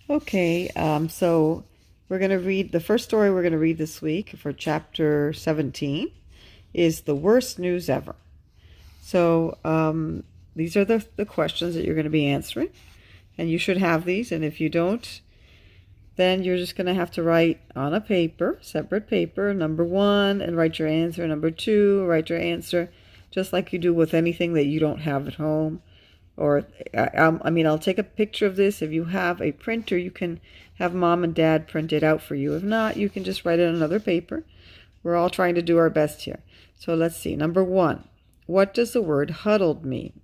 Okay, so we're going to read the first story we're going to read this week for chapter 17 is The Worst News Ever. So these are the questions that you're going to be answering, and you should have these, and if you don't, then you're just going to have to write on a paper, separate paper, number one, and write your answer, number two, write your answer, just like you do with anything that you don't have at home. Or, I'll take a picture of this. If you have a printer, you can have mom and dad print it out for you. If not, you can just write it on another paper. We're all trying to do our best here. So let's see. Number one, what does the word huddled mean?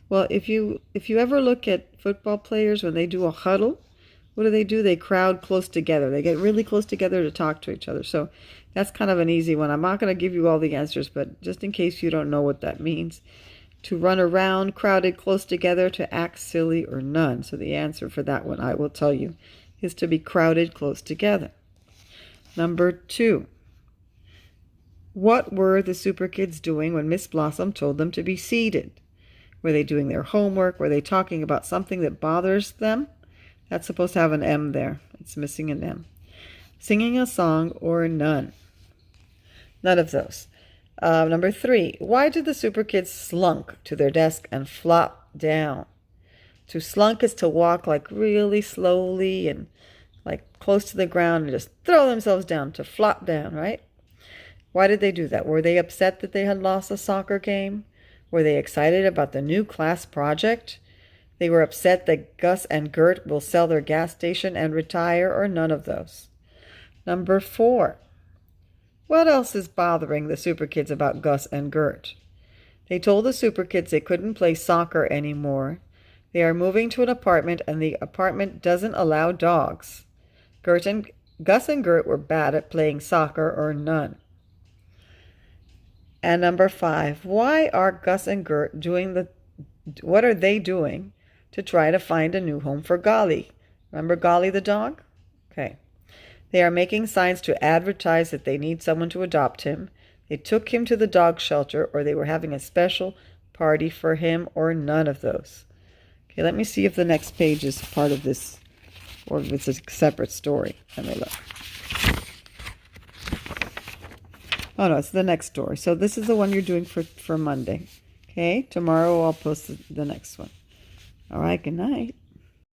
Well, if you ever look at football players when they do a huddle, what do? They crowd close together. They get really close together to talk to each other. So that's kind of an easy one. I'm not going to give you all the answers, but just in case you don't know what that means. To run around, crowded close together, to act silly, or none. So the answer for that one, I will tell you, is to be crowded close together. Number two, what were the Super Kids doing when Miss Blossom told them to be seated? Were they doing their homework? Were they talking about something that bothers them? That's supposed to have an M there. It's missing an M. Singing a song or none? None of those. Number three, why did the Super Kids slunk to their desk and flop down? To slunk is to walk like really slowly and like close to the ground and just throw themselves down, to flop down, right? Why did they do that? Were they upset that they had lost a soccer game? Were they excited about the new class project? They were upset that Gus and Gert will sell their gas station and retire, or none of those? Number four, what else is bothering the Super Kids about Gus and Gert? They told the Super Kids they couldn't play soccer anymore. They are moving to an apartment, and the apartment doesn't allow dogs. Gus and Gert were bad at playing soccer, or none? And number five, why are Gus and Gert what are they doing to try to find a new home for Golly? Remember Golly the dog? Okay. They are making signs to advertise that they need someone to adopt him. They took him to the dog shelter, or they were having a special party for him, or none of those. Okay, let me see if the next page is part of this, or if it's a separate story. Let me look. Oh, no, it's the next story. So this is the one you're doing for Monday. Okay, tomorrow I'll post the next one. All right, good night.